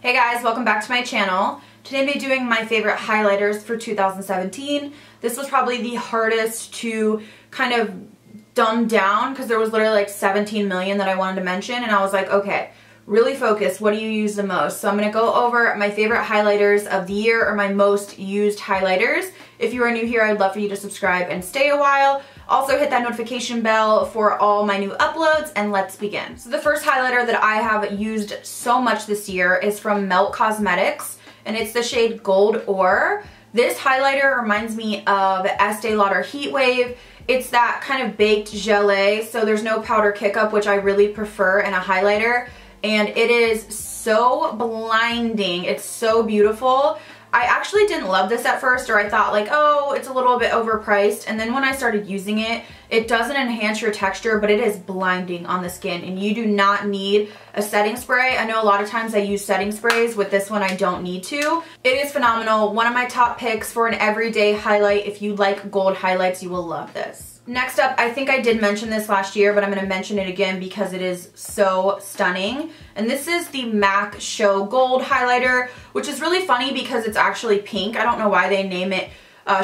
Hey guys, welcome back to my channel. Today I'm going to be doing my favorite highlighters for 2017. This was probably the hardest to kind of dumb down because there was literally like 17 million that I wanted to mention, and I was like, okay, really focus. What do you use the most? So I'm going to go over my favorite highlighters of the year, or my most used highlighters. If you are new here, I'd love for you to subscribe and stay a while. Also hit that notification bell for all my new uploads, and let's begin. So the first highlighter that I have used so much this year is from Ophir Cosmetics, and it's the shade Gold Ore. This highlighter reminds me of Estee Lauder Heat Wave. It's that kind of baked gelée, so there's no powder kick up, which I really prefer in a highlighter, and it is so blinding. It's so beautiful. I actually didn't love this at first, or I thought like, oh, it's a little bit overpriced, and then when I started using it, it doesn't enhance your texture, but it is blinding on the skin, and you do not need a setting spray. I know a lot of times I use setting sprays. With this one, I don't need to. It is phenomenal. One of my top picks for an everyday highlight. If you like gold highlights, you will love this. Next up, I think I did mention this last year, but I'm going to mention it again because it is so stunning. And this is the MAC Show Gold highlighter, which is really funny because it's actually pink. I don't know why they name it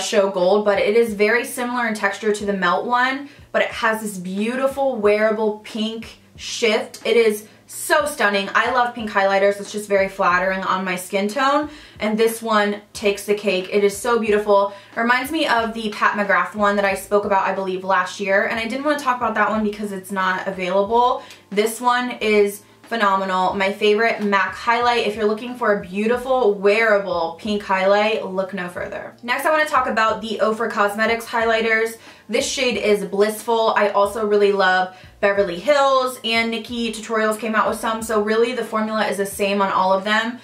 Show Gold, but it is very similar in texture to the Melt one, but it has this beautiful wearable pink shift. It is so stunning. I love pink highlighters. It's just very flattering on my skin tone, and this one takes the cake. It is so beautiful. It reminds me of the Pat McGrath one that I spoke about, I believe, last year, and I didn't want to talk about that one because it's not available. This one is phenomenal. My favorite MAC highlight. If you're looking for a beautiful wearable pink highlight, look no further. Next, I want to talk about the Ophir Cosmetics highlighters. This shade is Blissful. I also really love Beverly Hills, and Nikki Tutorials came out with some, so really the formula is the same on all of them.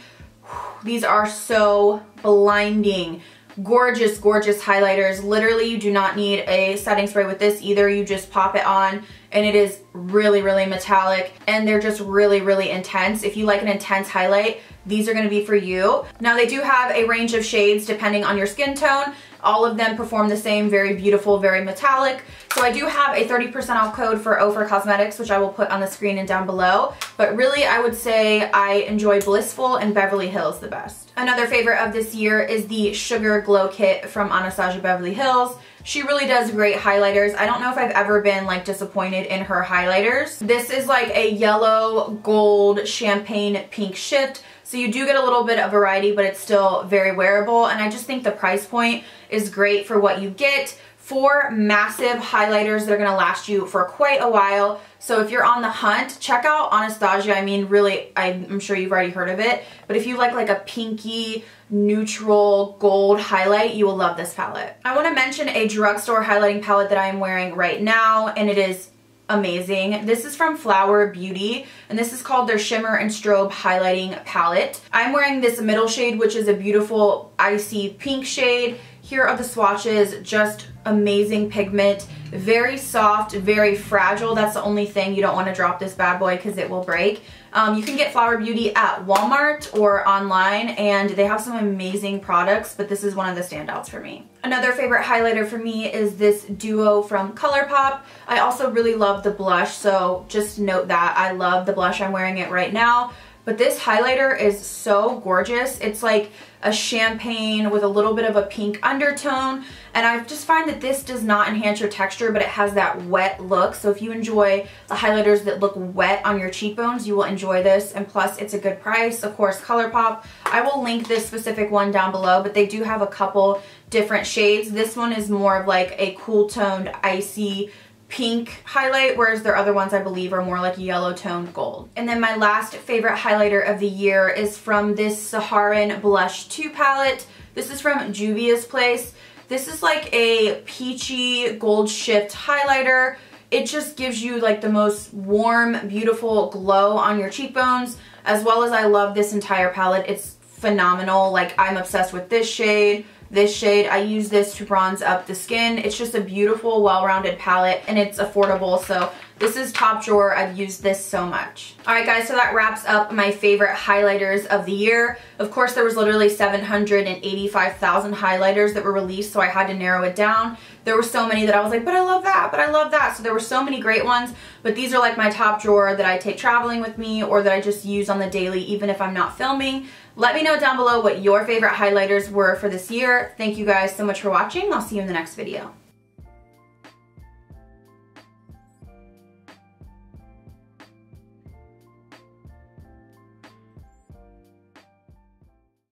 These are so blinding. Gorgeous, gorgeous highlighters. Literally, you do not need a setting spray with this either. You just pop it on, and it is really, really metallic, and they're just really, really intense. If you like an intense highlight, these are going to be for you. Now, they do have a range of shades depending on your skin tone. All of them perform the same, very beautiful, very metallic. So I do have a 30% off code for Ophir Cosmetics, which I will put on the screen and down below. But really, I would say I enjoy Blissful and Beverly Hills the best. Another favorite of this year is the Sugar Glow Kit from Anastasia Beverly Hills. She really does great highlighters. I don't know if I've ever been like disappointed in her highlighters. This is like a yellow, gold, champagne, pink shift. So you do get a little bit of variety, but it's still very wearable. And I just think the price point is great for what you get. 4 massive highlighters that are going to last you for quite a while. So if you're on the hunt, check out Anastasia. I mean, really, I'm sure you've already heard of it. But if you like a pinky, neutral gold highlight, you will love this palette. I want to mention a drugstore highlighting palette that I am wearing right now, and it is amazing. This is from Flower Beauty, and this is called their Shimmer and Strobe Highlighting Palette. I'm wearing this middle shade, which is a beautiful icy pink shade. Here are the swatches, just amazing pigment, very soft, very fragile. That's the only thing. You don't want to drop this bad boy because it will break. You can get Flower Beauty at Walmart or online, and they have some amazing products, but this is one of the standouts for me. Another favorite highlighter for me is this duo from Colourpop. I also really love the blush, so just note that. I love the blush. I'm wearing it right now. But this highlighter is so gorgeous. It's like a champagne with a little bit of a pink undertone. And I just find that this does not enhance your texture, but it has that wet look. So if you enjoy the highlighters that look wet on your cheekbones, you will enjoy this. And plus, it's a good price. Of course, Colourpop. I will link this specific one down below, but they do have a couple different shades. This one is more of like a cool toned, icy, pink highlight, whereas their other ones I believe are more like yellow toned gold. And then my last favorite highlighter of the year is from this Saharan Blush 2 palette. This is from Julius Place. This is like a peachy gold shift highlighter. It just gives you like the most warm, beautiful glow on your cheekbones, as well as I love this entire palette. It's phenomenal. Like, I'm obsessed with this shade. This shade, I use this to bronze up the skin. It's just a beautiful, well-rounded palette, and it's affordable, so This is top drawer. I've used this so much. Alright guys, so that wraps up my favorite highlighters of the year. Of course, there was literally 785,000 highlighters that were released, so I had to narrow it down. There were so many that I was like, but I love that, but I love that. So there were so many great ones, but these are like my top drawer that I take traveling with me or that I just use on the daily even if I'm not filming. Let me know down below what your favorite highlighters were for this year. Thank you guys so much for watching. I'll see you in the next video.